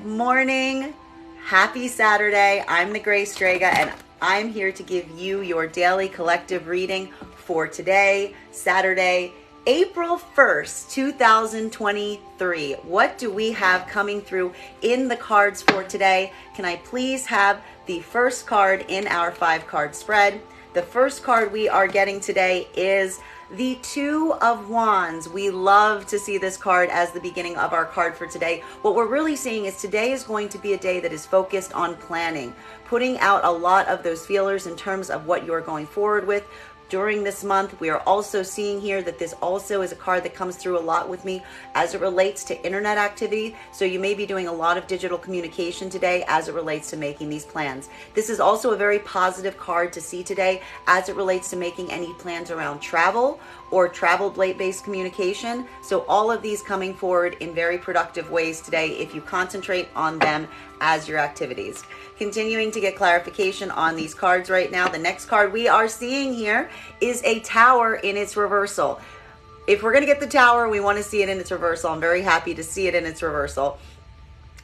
Morning. Happy Saturday. I'm the Gray Strega and I'm here to give you your daily collective reading for today, Saturday, April 1st, 2023. What do we have coming through in the cards for today? Can I please have the first card in our 5-card spread? The first card we are getting today is the Two of Wands. We love to see this card as the beginning of our card for today. What we're really seeing is today is going to be a day that is focused on planning, putting out a lot of those feelers in terms of what you're going forward with during this month. We are also seeing here that this also is a card that comes through a lot with me as it relates to internet activity. So you may be doing a lot of digital communication today as it relates to making these plans. This is also a very positive card to see today as it relates to making any plans around travel or travel-based communication. So all of these coming forward in very productive ways today if you concentrate on them as your activities. Continuing to get clarification on these cards right now. The next card we are seeing here is a tower in its reversal. If we're going to get the tower, we want to see it in its reversal. I'm very happy to see it in its reversal.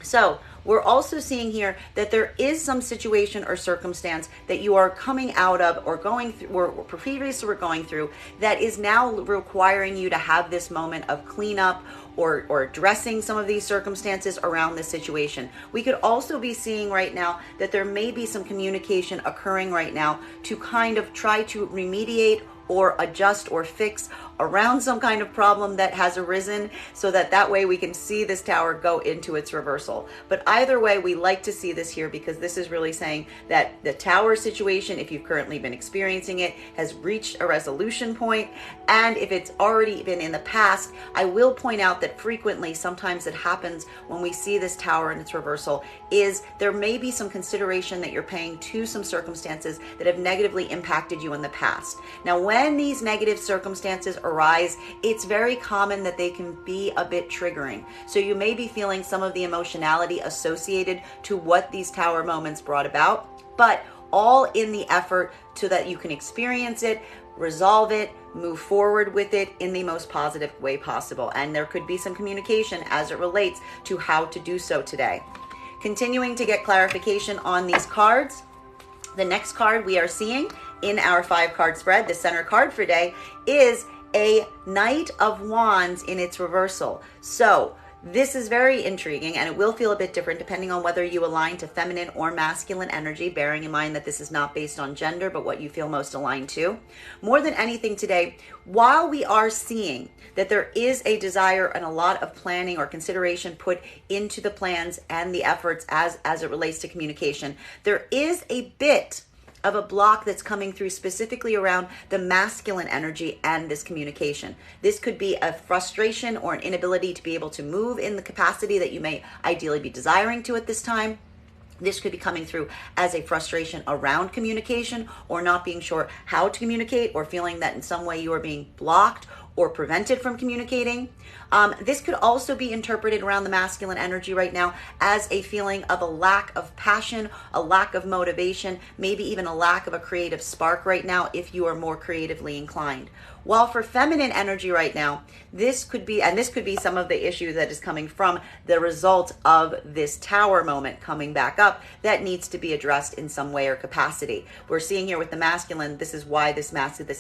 So we're also seeing here that there is some situation or circumstance that you are coming out of or going through or previously were going through that is now requiring you to have this moment of cleanup or addressing some of these circumstances around this situation. We could also be seeing right now that there may be some communication occurring right now to kind of try to remediate or adjust or fix around some kind of problem that has arisen so that way we can see this tower go into its reversal. But either way, we like to see this here because this is really saying that the tower situation, if you've currently been experiencing it, has reached a resolution point. And if it's already been in the past, I will point out that frequently, sometimes it happens when we see this tower in its reversal, is there may be some consideration that you're paying to some circumstances that have negatively impacted you in the past. Now, when these negative circumstances arise, it's very common that they can be a bit triggering. So you may be feeling some of the emotionality associated to what these tower moments brought about, but all in the effort so that you can experience it, resolve it, move forward with it in the most positive way possible. And there could be some communication as it relates to how to do so today. Continuing to get clarification on these cards. The next card we are seeing in our 5-card spread, the center card for today, is a Knight of Wands in its reversal. So this is very intriguing, and it will feel a bit different depending on whether you align to feminine or masculine energy, bearing in mind that this is not based on gender, but what you feel most aligned to. More than anything today, while we are seeing that there is a desire and a lot of planning or consideration put into the plans and the efforts as it relates to communication, there is a bit of a block that's coming through specifically around the masculine energy and this communication. This could be a frustration or an inability to be able to move in the capacity that you may ideally be desiring to at this time. This could be coming through as a frustration around communication or not being sure how to communicate or feeling that in some way you are being blocked or prevented from communicating. This could also be interpreted around the masculine energy right now as a feeling of a lack of passion, a lack of motivation, maybe even a lack of a creative spark right now if you are more creatively inclined. While for feminine energy right now, this could be some of the issue that is coming from the result of this tower moment coming back up that needs to be addressed in some way or capacity. We're seeing here with the masculine, this is why this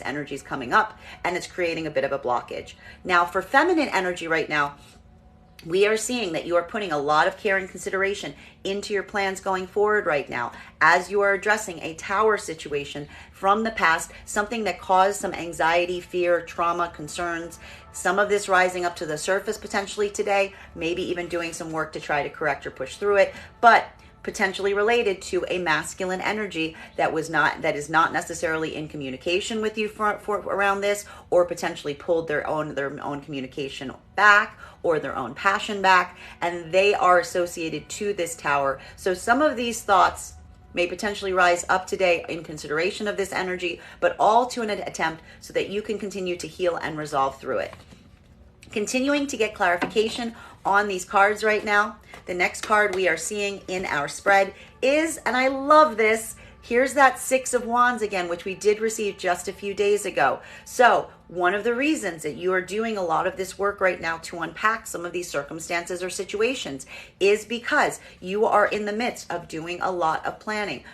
energy is coming up and it's creating a bit of a blockage. Now for feminine energy right now, we are seeing that you are putting a lot of care and consideration into your plans going forward right now as you are addressing a tower situation from the past, something that caused some anxiety, fear, trauma, concerns, some of this rising up to the surface potentially today, maybe even doing some work to try to correct or push through it, but potentially related to a masculine energy that is not necessarily in communication with you for around this, or potentially pulled their own communication back or their own passion back, and they are associated to this tower. So some of these thoughts may potentially rise up today in consideration of this energy, but all to an attempt so that you can continue to heal and resolve through it. Continuing to get clarification on these cards right now. The next card we are seeing in our spread is, and I love this, here's that Six of Wands again, which we did receive just a few days ago. So one of the reasons that you are doing a lot of this work right now to unpack some of these circumstances or situations is because you are in the midst of doing a lot of planning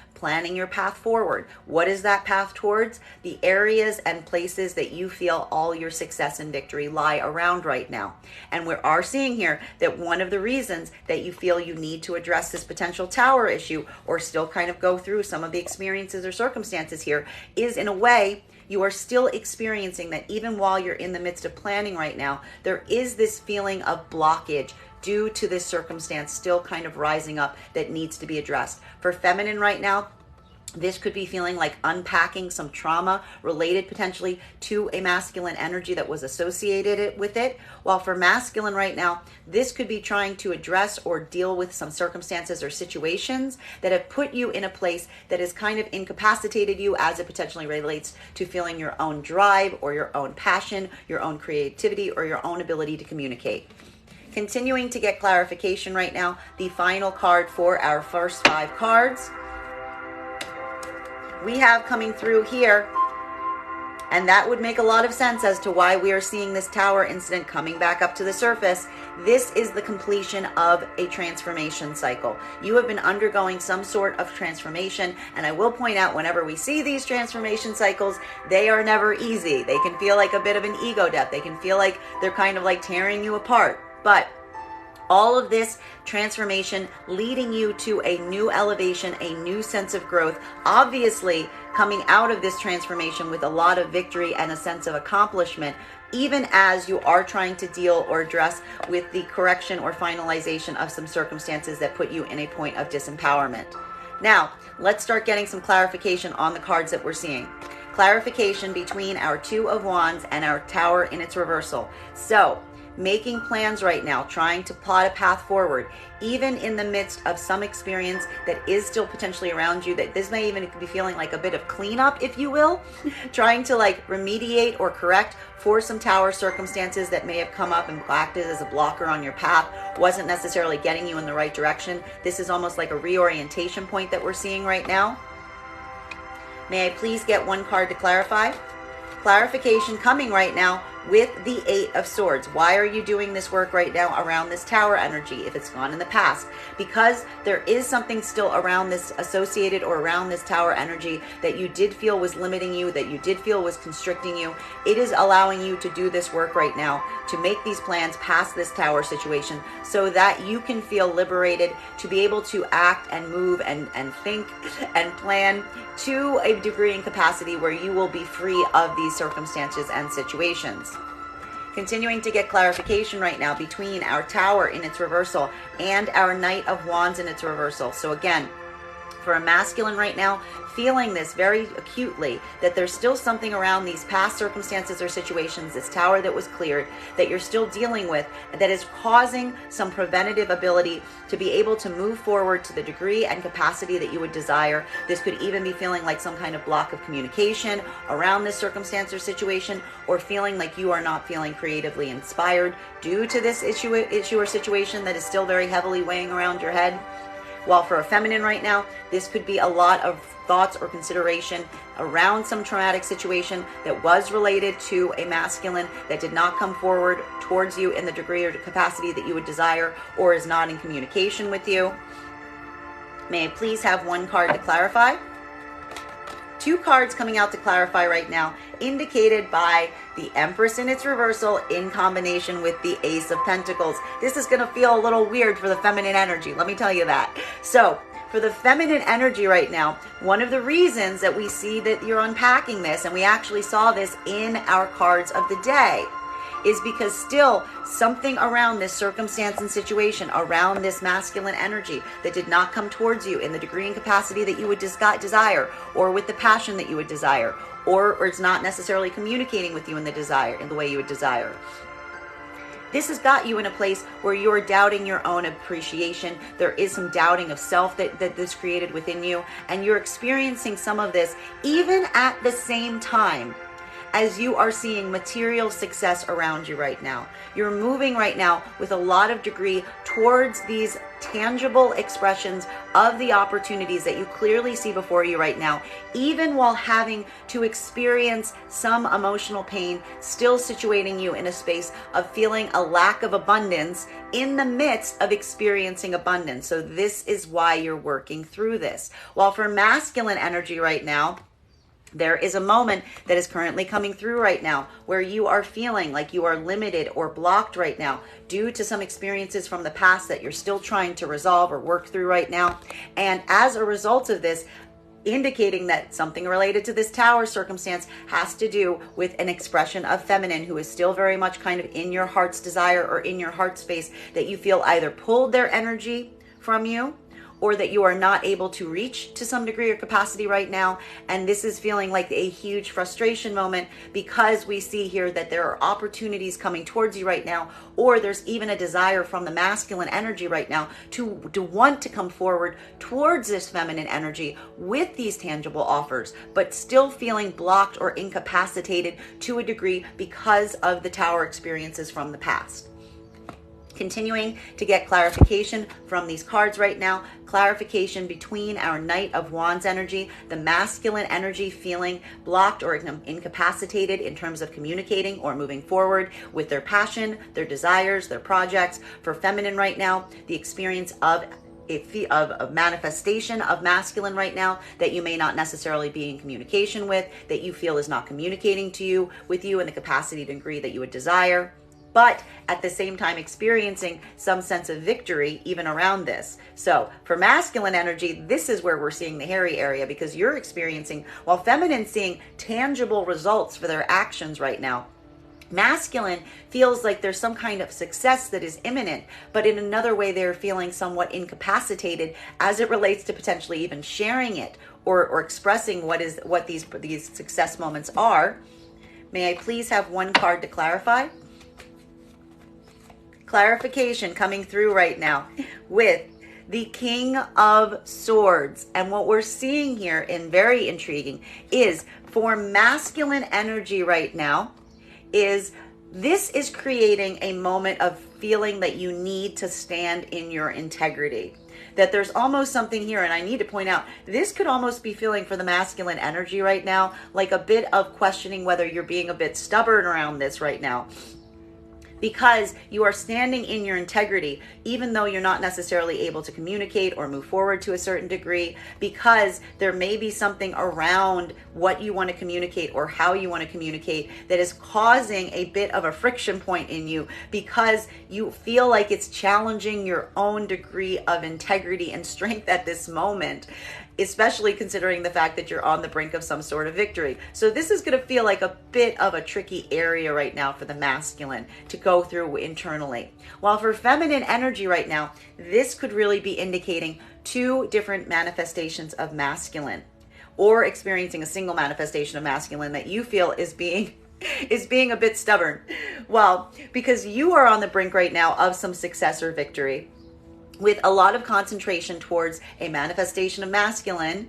your path forward. What is that path towards? The areas and places that you feel all your success and victory lie around right now. And we are seeing here that one of the reasons that you feel you need to address this potential tower issue or still kind of go through some of the experiences or circumstances here is, in a way, you are still experiencing that even while you're in the midst of planning right now, there is this feeling of blockage due to this circumstance still kind of rising up that needs to be addressed. For feminine right now, this could be feeling like unpacking some trauma related potentially to a masculine energy that was associated with it. While for masculine right now, this could be trying to address or deal with some circumstances or situations that have put you in a place that has kind of incapacitated you as it potentially relates to feeling your own drive or your own passion, your own creativity, or your own ability to communicate. Continuing to get clarification right now, the final card for our first 5 cards we have coming through here, and that would make a lot of sense as to why we are seeing this tower incident coming back up to the surface. This is the completion of a transformation cycle. You have been undergoing some sort of transformation, and I will point out, whenever we see these transformation cycles, they are never easy. They can feel like a bit of an ego death. They can feel like they're kind of like tearing you apart. But all of this transformation leading you to a new elevation, a new sense of growth, obviously coming out of this transformation with a lot of victory and a sense of accomplishment, even as you are trying to deal or address with the correction or finalization of some circumstances that put you in a point of disempowerment. Now, let's start getting some clarification on the cards that we're seeing. Clarification between our 2 of Wands and our Tower in its reversal. So, making plans right now, trying to plot a path forward, even in the midst of some experience that is still potentially around you, that this may even be feeling like a bit of cleanup, if you will, trying to like remediate or correct for some tower circumstances that may have come up and acted as a blocker on your path, wasn't necessarily getting you in the right direction. This is almost like a reorientation point that we're seeing right now. May I please get 1 card to clarify? Clarification coming right now with the 8 of Swords. Why are you doing this work right now around this tower energy if it's gone in the past? Because there is something still around this associated or around this tower energy that you did feel was limiting you, that you did feel was constricting you. It is allowing you to do this work right now to make these plans past this tower situation so that you can feel liberated to be able to act and move and think and plan to a degree and capacity where you will be free of these circumstances and situations. Continuing to get clarification right now between our Tower in its reversal and our Knight of Wands in its reversal. So again, for a masculine right now, feeling this very acutely, that there's still something around these past circumstances or situations, this tower that was cleared, that you're still dealing with, that is causing some preventative ability to be able to move forward to the degree and capacity that you would desire. This could even be feeling like some kind of block of communication around this circumstance or situation, or feeling like you are not feeling creatively inspired due to this issue or situation that is still very heavily weighing around your head. While for a feminine right now, this could be a lot of thoughts or consideration around some traumatic situation that was related to a masculine that did not come forward towards you in the degree or capacity that you would desire, or is not in communication with you. May I please have 1 card to clarify? 2 cards coming out to clarify right now, indicated by the Empress in its reversal in combination with the Ace of Pentacles. This is going to feel a little weird for the feminine energy, let me tell you that. So, for the feminine energy right now, one of the reasons that we see that you're unpacking this, and we actually saw this in our cards of the day, is because still something around this circumstance and situation, around this masculine energy that did not come towards you in the degree and capacity that you would desire, or with the passion that you would desire, or it's not necessarily communicating with you in the way you would desire. This has got you in a place where you're doubting your own appreciation. There is some doubting of self that this created within you, and you're experiencing some of this even at the same time as you are seeing material success around you right now. You're moving right now with a lot of degree towards these tangible expressions of the opportunities that you clearly see before you right now, even while having to experience some emotional pain, still situating you in a space of feeling a lack of abundance in the midst of experiencing abundance. So this is why you're working through this. While for masculine energy right now, there is a moment that is currently coming through right now where you are feeling like you are limited or blocked right now due to some experiences from the past that you're still trying to resolve or work through right now. And as a result of this, indicating that something related to this tower circumstance has to do with an expression of feminine who is still very much kind of in your heart's desire or in your heart space, that you feel either pulled their energy from you, or that you are not able to reach to some degree or capacity right now. And this is feeling like a huge frustration moment, because we see here that there are opportunities coming towards you right now, or there's even a desire from the masculine energy right now to want to come forward towards this feminine energy with these tangible offers, but still feeling blocked or incapacitated to a degree because of the tower experiences from the past. Continuing to get clarification from these cards right now, clarification between our Knight of Wands energy, the masculine energy feeling blocked or incapacitated in terms of communicating or moving forward with their passion, their desires, their projects. For feminine right now, the experience of a manifestation of masculine right now that you may not necessarily be in communication with, that you feel is not communicating to you with you in the capacity to degree that you would desire, but at the same time experiencing some sense of victory even around this. So for masculine energy, this is where we're seeing the hairy area, because you're experiencing, while feminine seeing tangible results for their actions right now, masculine feels like there's some kind of success that is imminent, but in another way they're feeling somewhat incapacitated as it relates to potentially even sharing it or expressing what these success moments are. May I please have one card to clarify? Clarification coming through right now with the King of Swords. And what we're seeing here, and very intriguing, is for masculine energy right now, is this is creating a moment of feeling that you need to stand in your integrity. That there's almost something here, and I need to point out, this could almost be feeling for the masculine energy right now, like a bit of questioning whether you're being a bit stubborn around this right now, because you are standing in your integrity, even though you're not necessarily able to communicate or move forward to a certain degree, because there may be something around what you want to communicate or how you want to communicate that is causing a bit of a friction point in you, because you feel like it's challenging your own degree of integrity and strength at this moment, especially considering the fact that you're on the brink of some sort of victory. So this is going to feel like a bit of a tricky area right now for the masculine to go through internally. While for feminine energy right now, this could really be indicating two different manifestations of masculine, or experiencing a single manifestation of masculine that you feel is being a bit stubborn. Well, because you are on the brink right now of some success or victory, with a lot of concentration towards a manifestation of masculine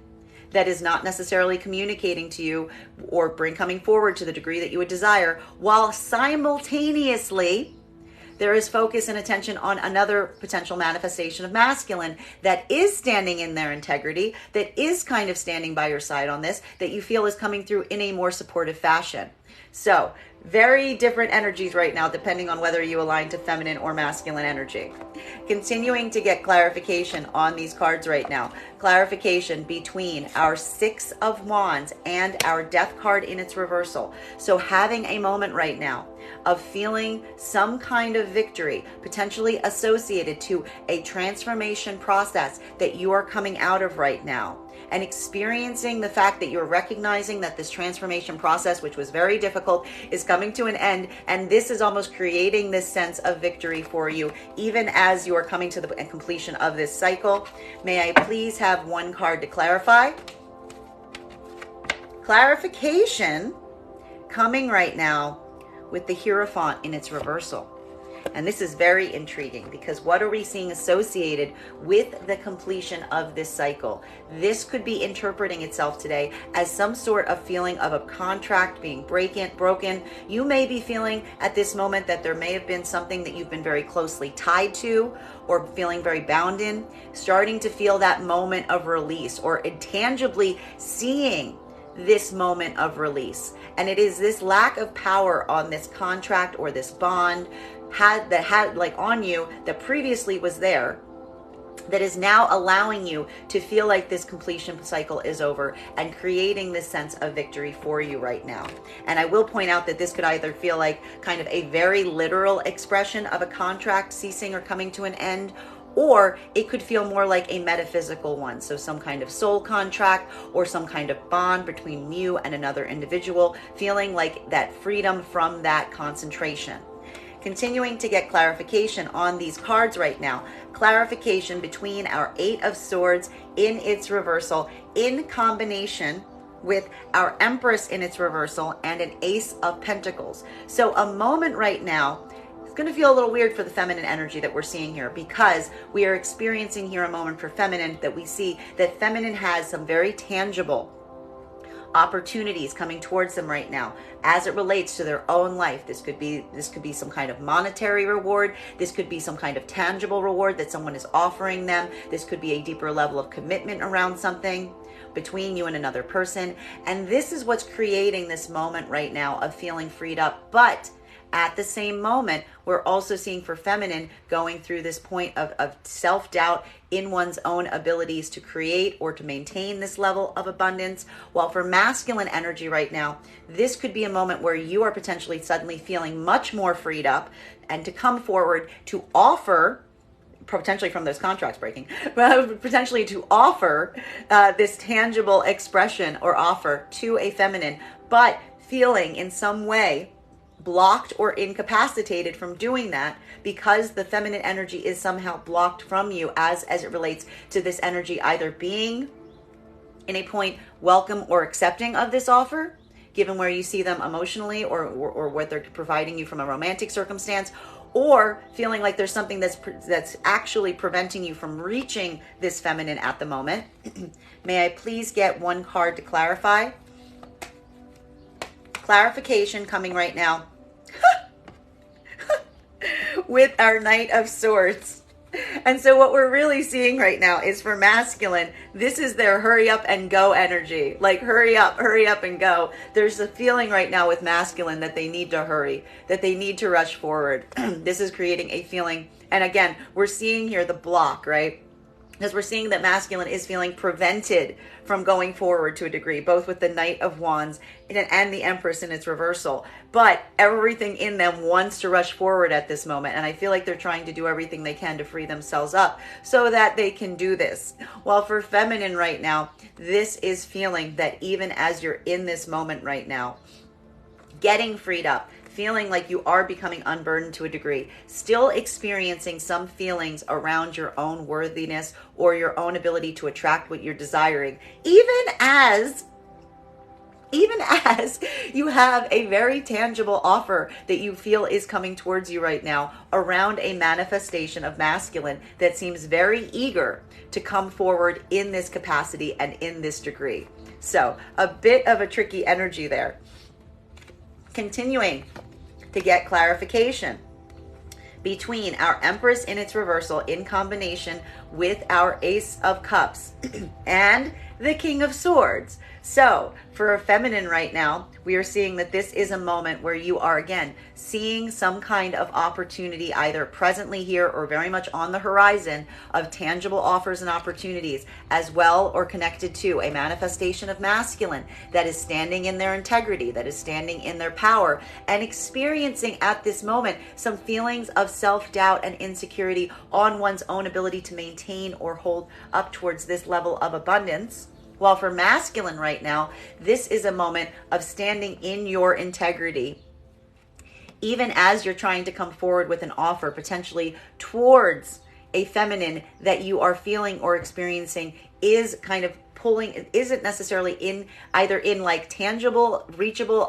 that is not necessarily communicating to you or coming forward to the degree that you would desire, while simultaneously there is focus and attention on another potential manifestation of masculine that is standing in their integrity, that is kind of standing by your side on this, that you feel is coming through in a more supportive fashion. So very different energies right now, depending on whether you align to feminine or masculine energy. Continuing to get clarification on these cards right now. Clarification between our Six of Wands and our Death card in its reversal. So having a moment right now of feeling some kind of victory, potentially associated to a transformation process that you are coming out of right now, and experiencing the fact that you're recognizing that this transformation process, which was very difficult, is coming to an end. And this is almost creating this sense of victory for you, even as you are coming to the completion of this cycle. May I please have one card to clarify? Clarification coming right now with the Hierophant in its reversal. And this is very intriguing because what are we seeing associated with the completion of this cycle? This could be interpreting itself today as some sort of feeling of a contract being broken. You may be feeling at this moment that there may have been something that you've been very closely tied to or feeling very bound in, starting to feel that moment of release or intangibly seeing this moment of release. And it is this lack of power on this contract or this bond had like on you that previously was there, that is now allowing you to feel like this completion cycle is over and creating this sense of victory for you right now. And I will point out that this could either feel like kind of a very literal expression of a contract ceasing or coming to an end, or it could feel more like a metaphysical one. So some kind of soul contract or some kind of bond between you and another individual, feeling like that freedom from that concentration. Continuing to get clarification on these cards right now. Clarification between our Eight of Swords in its reversal in combination with our Empress in its reversal and an Ace of Pentacles. So a moment right now, it's going to feel a little weird for the feminine energy that we're seeing here, because we are experiencing here a moment for feminine that we see that feminine has some very tangible opportunities coming towards them right now as it relates to their own life. This could be some kind of monetary reward. This could be some kind of tangible reward that someone is offering them. This could be a deeper level of commitment around something between you and another person. And this is what's creating this moment right now of feeling freed up. But at the same moment, we're also seeing for feminine going through this point of self-doubt in one's own abilities to create or to maintain this level of abundance. While for masculine energy right now, this could be a moment where you are potentially suddenly feeling much more freed up and to come forward to offer, potentially from those contracts breaking, potentially to offer this tangible expression or offer to a feminine, but feeling in some way blocked or incapacitated from doing that because the feminine energy is somehow blocked from you as it relates to this energy either being in a point welcome or accepting of this offer, given where you see them emotionally or what they're providing you from a romantic circumstance, or feeling like there's something that's actually preventing you from reaching this feminine at the moment. May I please get one card to clarify? Clarification coming right now with our Knight of Swords. And so what we're really seeing right now is for masculine, this is their hurry up and go energy. Like hurry up and go. There's a feeling right now with masculine that they need to hurry, that they need to rush forward. This is creating a feeling. And again, we're seeing here the block, right? Because we're seeing that masculine is feeling prevented from going forward to a degree, both with the Knight of Wands and the Empress in its reversal. But everything in them wants to rush forward at this moment. And I feel like they're trying to do everything they can to free themselves up so that they can do this. While for feminine right now, this is feeling that even as you're in this moment right now, getting freed up, feeling like you are becoming unburdened to a degree, still experiencing some feelings around your own worthiness or your own ability to attract what you're desiring, even as you have a very tangible offer that you feel is coming towards you right now around a manifestation of masculine that seems very eager to come forward in this capacity and in this degree. So a bit of a tricky energy there. Continuing to get clarification between our Empress in its reversal in combination with our Ace of Cups and the King of Swords. So for a feminine right now, we are seeing that this is a moment where you are again seeing some kind of opportunity either presently here or very much on the horizon of tangible offers and opportunities, as well or connected to a manifestation of masculine that is standing in their integrity, that is standing in their power, and experiencing at this moment some feelings of self-doubt and insecurity on one's own ability to maintain or hold up towards this level of abundance. While for masculine right now, this is a moment of standing in your integrity, even as you're trying to come forward with an offer potentially towards a feminine that you are feeling or experiencing is kind of pulling, isn't necessarily in either in like tangible, reachable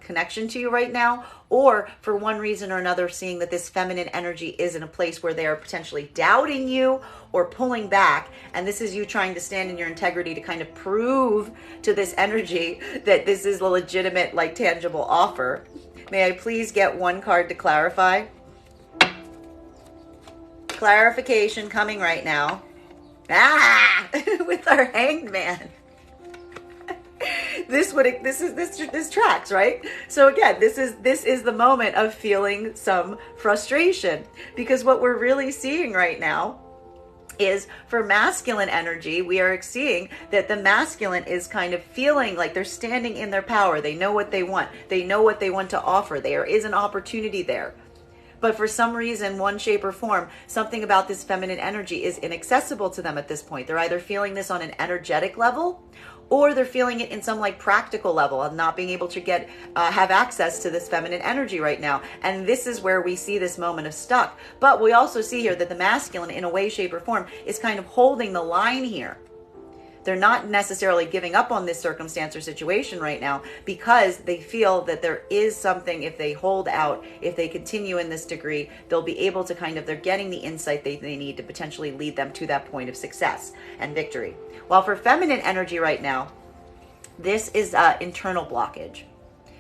connection to you right now, or for one reason or another, seeing that this feminine energy is in a place where they are potentially doubting you or pulling back. And this is you trying to stand in your integrity to kind of prove to this energy that this is a legitimate, like tangible offer. May I please get one card to clarify? Clarification coming right now. With our Hanged Man. This tracks, right? So again, this is the moment of feeling some frustration, because what we're really seeing right now is for masculine energy, we are seeing that the masculine is kind of feeling like they're standing in their power. They know what they want. They know what they want to offer. There is an opportunity there. But for some reason, one shape or form, something about this feminine energy is inaccessible to them at this point. They're either feeling this on an energetic level, or they're feeling it in some like practical level of not being able to have access to this feminine energy right now. And this is where we see this moment of stuck. But we also see here that the masculine, in a way, shape, or form, is kind of holding the line here. They're not necessarily giving up on this circumstance or situation right now, because they feel that there is something, if they hold out, if they continue in this degree, they'll be able to they're getting the insight they need to potentially lead them to that point of success and victory. While for feminine energy right now, this is internal blockage.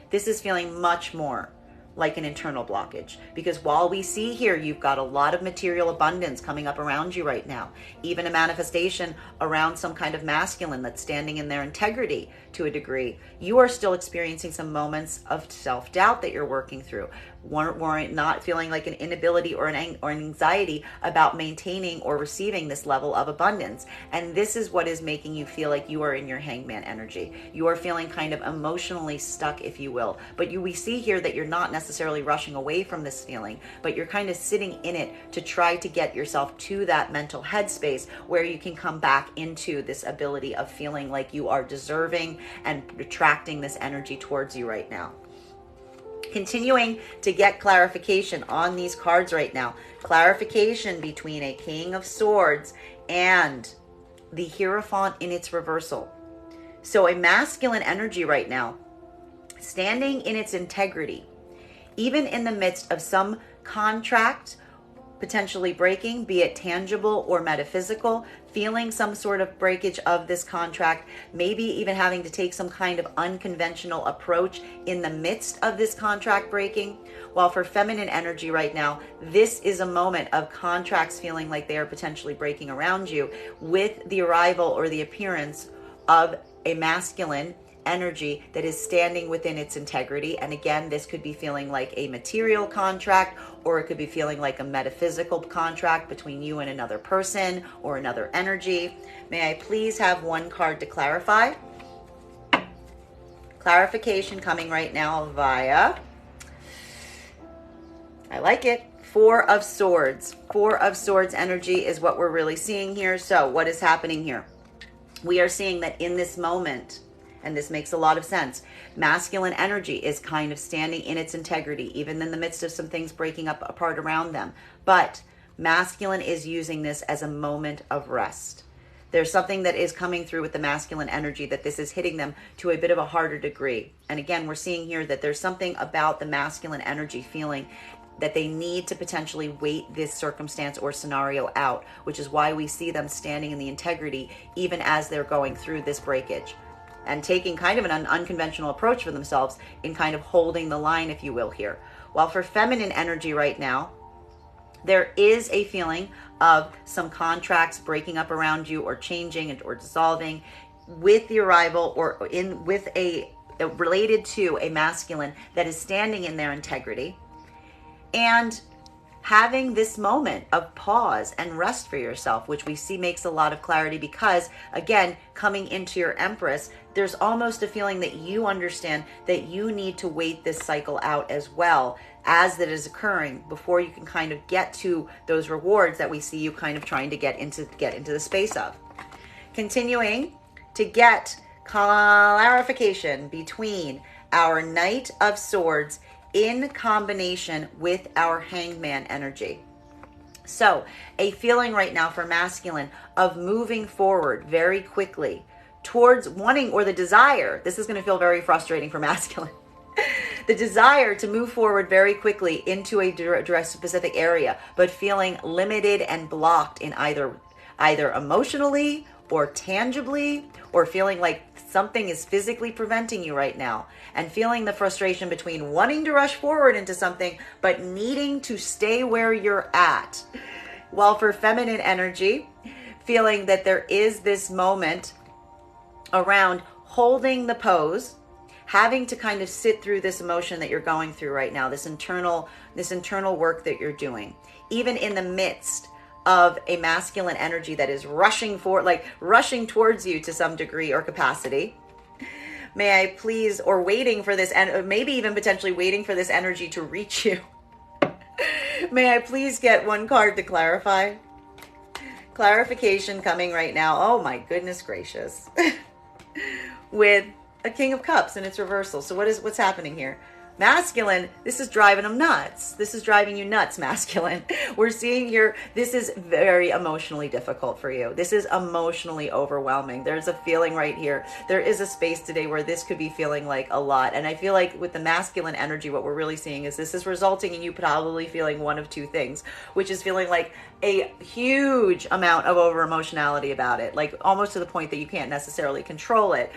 This is feeling much more like an internal blockage, because while we see here you've got a lot of material abundance coming up around you right now, even a manifestation around some kind of masculine that's standing in their integrity to a degree, you are still experiencing some moments of self-doubt that you're working through, not feeling like an inability or an anxiety about maintaining or receiving this level of abundance. And this is what is making you feel like you are in your Hangman energy. You are feeling kind of emotionally stuck, if you will. But we see here that you're not necessarily rushing away from this feeling, but you're kind of sitting in it to try to get yourself to that mental headspace where you can come back into this ability of feeling like you are deserving and attracting this energy towards you right now. Continuing to get clarification on these cards right now. Clarification between a King of Swords and the Hierophant in its reversal. So a masculine energy right now, standing in its integrity, even in the midst of some contract potentially breaking, be it tangible or metaphysical, feeling some sort of breakage of this contract, maybe even having to take some kind of unconventional approach in the midst of this contract breaking. While for feminine energy right now, this is a moment of contracts feeling like they are potentially breaking around you, with the arrival or the appearance of a masculine energy that is standing within its integrity. And again, this could be feeling like a material contract, or it could be feeling like a metaphysical contract between you and another person or another energy. May I please have one card to clarify? Clarification coming right now via, I like it, Four of Swords. Four of Swords energy is what we're really seeing here. So what is happening here? We are seeing that in this moment, and this makes a lot of sense, masculine energy is kind of standing in its integrity, even in the midst of some things breaking up apart around them. But masculine is using this as a moment of rest. There's something that is coming through with the masculine energy that this is hitting them to a bit of a harder degree. And again, we're seeing here that there's something about the masculine energy feeling that they need to potentially wait this circumstance or scenario out, which is why we see them standing in the integrity even as they're going through this breakage, and taking kind of an unconventional approach for themselves in kind of holding the line, if you will, here. While for feminine energy right now, there is a feeling of some contracts breaking up around you, or changing or dissolving with the arrival or related to a masculine that is standing in their integrity, and having this moment of pause and rest for yourself, which we see makes a lot of clarity, because again, coming into your Empress, there's almost a feeling that you understand that you need to wait this cycle out as well as that is occurring before you can kind of get to those rewards that we see you kind of trying to get into the space of. Continuing to get clarification between our Knight of Swords in combination with our Hangman energy. So a feeling right now for masculine of moving forward very quickly towards wanting, or the desire, this is going to feel very frustrating for masculine, the desire to move forward very quickly into a direct specific area, but feeling limited and blocked in either emotionally or tangibly, or feeling like something is physically preventing you right now, and feeling the frustration between wanting to rush forward into something but needing to stay where you're at. While for feminine energy, feeling that there is this moment around holding the pose, having to kind of sit through this emotion that you're going through right now, this internal work that you're doing, even in the midst of a masculine energy that is rushing towards you to some degree or capacity. May I please, or waiting for this, and maybe even potentially waiting for this energy to reach you. May I please get one card to clarify? Clarification coming right now. Oh my goodness gracious. With a King of Cups in its reversal. So what's happening here? Masculine, this is driving them nuts. This is driving you nuts, masculine. We're seeing here, this is very emotionally difficult for you. This is emotionally overwhelming. There's a feeling right here. There is a space today where this could be feeling like a lot. And I feel like with the masculine energy, what we're really seeing is this is resulting in you probably feeling one of two things, which is feeling like a huge amount of over emotionality about it, like almost to the point that you can't necessarily control it.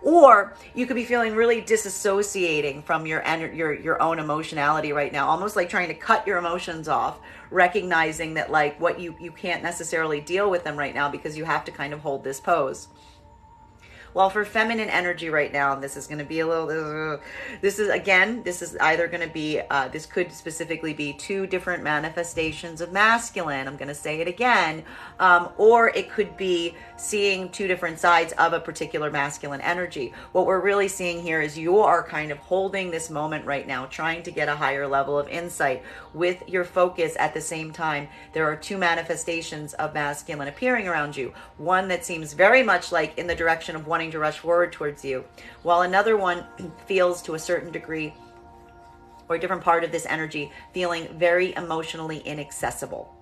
Or you could be feeling really disassociating from your own emotionality right now, almost like trying to cut your emotions off, recognizing that like what you can't necessarily deal with them right now because you have to kind of hold this pose. Well, for feminine energy right now, this is going to be a little, this is either going to be, this could specifically be two different manifestations of masculine. I'm going to say it again. Or it could be seeing two different sides of a particular masculine energy. What we're really seeing here is you are kind of holding this moment right now, trying to get a higher level of insight with your focus at the same time. There are two manifestations of masculine appearing around you. One that seems very much like in the direction of wanting to rush forward towards you, while another one feels to a certain degree, or a different part of this energy, feeling very emotionally inaccessible.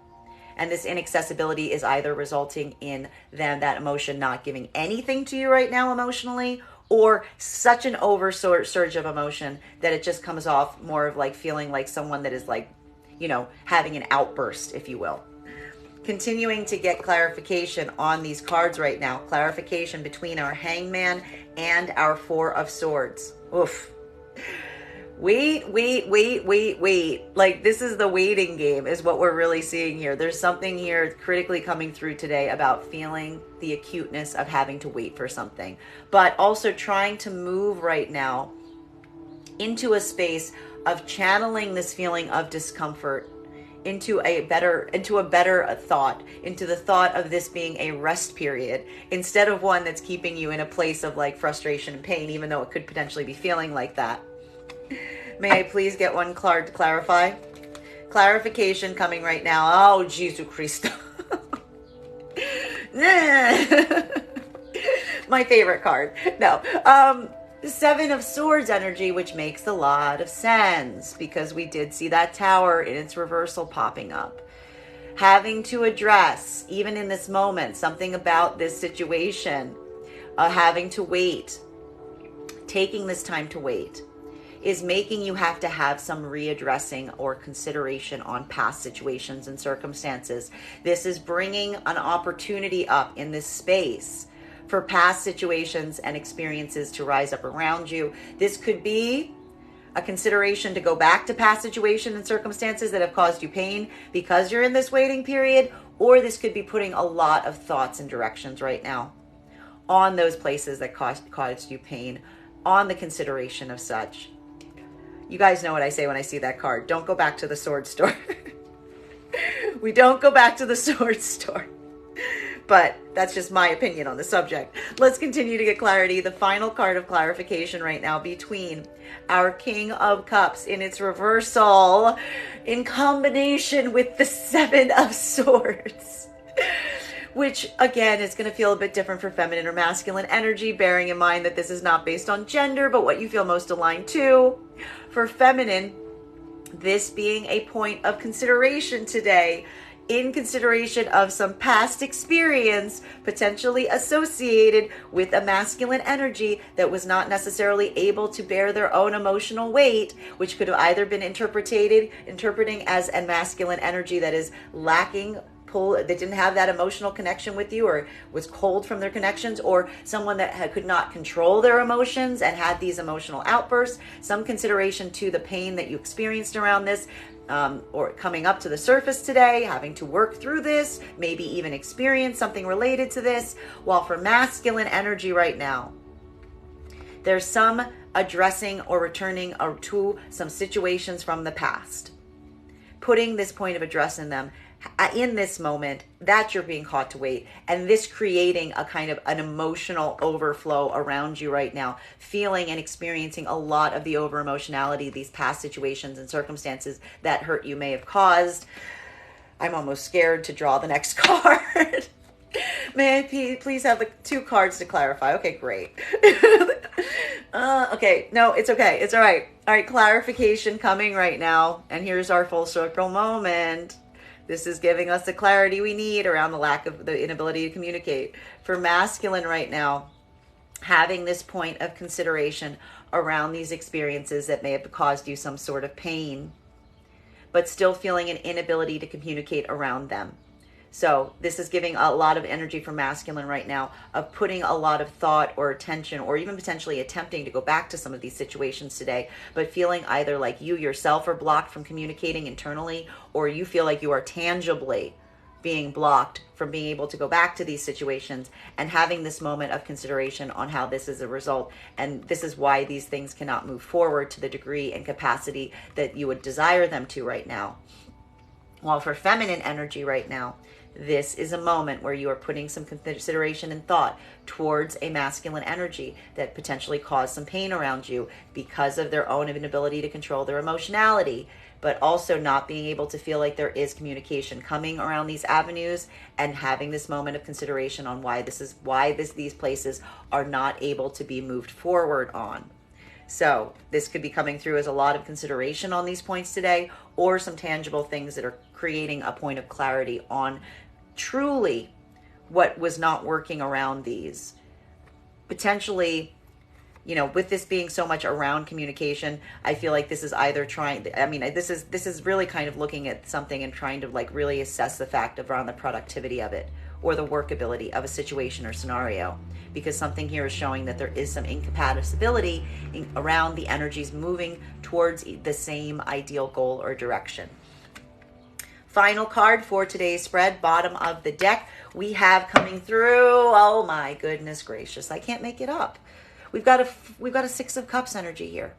And this inaccessibility is either resulting in them, that emotion, not giving anything to you right now emotionally, or such an surge of emotion that it just comes off more of like feeling like someone that is like, having an outburst, if you will. Continuing to get clarification on these cards right now. Clarification between our Hangman and our Four of Swords. Oof. Wait. Like, this is the waiting game is what we're really seeing here. There's something here critically coming through today about feeling the acuteness of having to wait for something, but also trying to move right now into a space of channeling this feeling of discomfort into a better thought, into the thought of this being a rest period, instead of one that's keeping you in a place of like frustration and pain, even though it could potentially be feeling like that. May I please get one card to clarify? Clarification coming right now. Oh, Jesus Christo. My favorite card. No. The Seven of Swords energy, which makes a lot of sense because we did see that tower in its reversal popping up. Having to address, even in this moment, something about this situation, having to wait, taking this time to wait, is making you have to have some readdressing or consideration on past situations and circumstances. This is bringing an opportunity up in this space for past situations and experiences to rise up around you. This could be a consideration to go back to past situations and circumstances that have caused you pain because you're in this waiting period, or this could be putting a lot of thoughts and directions right now on those places that caused you pain, on the consideration of such. You guys know what I say when I see that card. Don't go back to the sword store. We don't go back to the sword store. But that's just my opinion on the subject. Let's continue to get clarity. The final card of clarification right now between our King of Cups in its reversal in combination with the Seven of Swords, which again is going to feel a bit different for feminine or masculine energy, bearing in mind that this is not based on gender, but what you feel most aligned to. For feminine, this being a point of consideration today, in consideration of some past experience potentially associated with a masculine energy that was not necessarily able to bear their own emotional weight, which could have either been interpreting as a masculine energy that is lacking pull, that didn't have that emotional connection with you, or was cold from their connections, or someone that could not control their emotions and had these emotional outbursts. Some consideration to the pain that you experienced around this, or coming up to the surface today, having to work through this, maybe even experience something related to this. While for masculine energy right now, there's some addressing or returning to some situations from the past, putting this point of address in them in this moment that you're being caught to wait, and this creating a kind of an emotional overflow around you right now, feeling and experiencing a lot of the over emotionality these past situations and circumstances that hurt you may have caused. I'm almost scared to draw the next card. May I please have the 2 cards to clarify? Okay, great. Okay, no, it's okay. It's all right. All right, clarification coming right now. And here's our full circle moment. This is giving us the clarity we need around the lack of the inability to communicate. For masculine right now, having this point of consideration around these experiences that may have caused you some sort of pain, but still feeling an inability to communicate around them. So this is giving a lot of energy for masculine right now, of putting a lot of thought or attention, or even potentially attempting to go back to some of these situations today, but feeling either like you yourself are blocked from communicating internally, or you feel like you are tangibly being blocked from being able to go back to these situations, and having this moment of consideration on how this is a result. And this is why these things cannot move forward to the degree and capacity that you would desire them to right now. While for feminine energy right now, this is a moment where you are putting some consideration and thought towards a masculine energy that potentially caused some pain around you because of their own inability to control their emotionality, but also not being able to feel like there is communication coming around these avenues, and having this moment of consideration on why these places are not able to be moved forward on. So this could be coming through as a lot of consideration on these points today, or some tangible things that are creating a point of clarity on truly what was not working around these. Potentially, with this being so much around communication, I feel like this is either this is really kind of looking at something and trying to like really assess the fact around the productivity of it, or the workability of a situation or scenario, because something here is showing that there is some incompatibility around the energies moving towards the same ideal goal or direction. Final card for today's spread, bottom of the deck, we have coming through, oh my goodness gracious, I can't make it up. We've got a 6 of Cups energy here.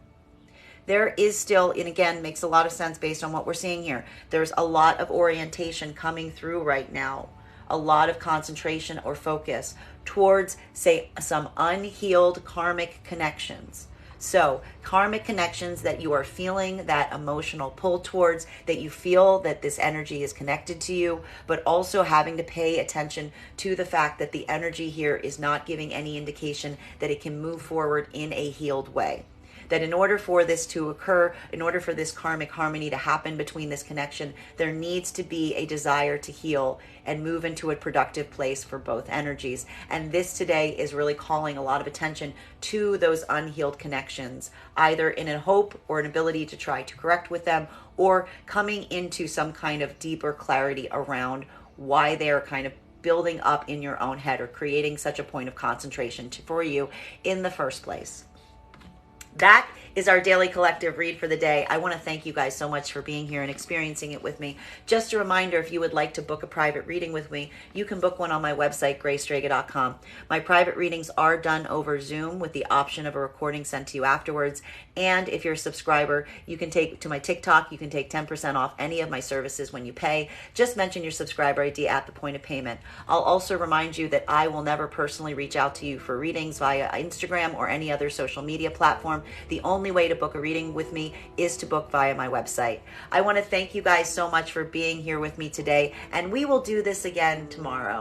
There is still, and again, makes a lot of sense based on what we're seeing here. There's a lot of orientation coming through right now. A lot of concentration or focus towards, say, some unhealed karmic connections. So karmic connections that you are feeling that emotional pull towards, that you feel that this energy is connected to you, but also having to pay attention to the fact that the energy here is not giving any indication that it can move forward in a healed way. That in order for this to occur, in order for this karmic harmony to happen between this connection, there needs to be a desire to heal and move into a productive place for both energies. And this today is really calling a lot of attention to those unhealed connections, either in a hope or an ability to try to correct with them, or coming into some kind of deeper clarity around why they are kind of building up in your own head, or creating such a point of concentration for you in the first place. That is our daily collective read for the day. I want to thank you guys so much for being here and experiencing it with me. Just a reminder, if you would like to book a private reading with me, you can book one on my website, graystrega.com. My private readings are done over Zoom with the option of a recording sent to you afterwards. And if you're a subscriber, you can take to my TikTok, you can take 10% off any of my services when you pay. Just mention your subscriber ID at the point of payment. I'll also remind you that I will never personally reach out to you for readings via Instagram or any other social media platform. The only way to book a reading with me is to book via my website. I want to thank you guys so much for being here with me today, and we will do this again tomorrow.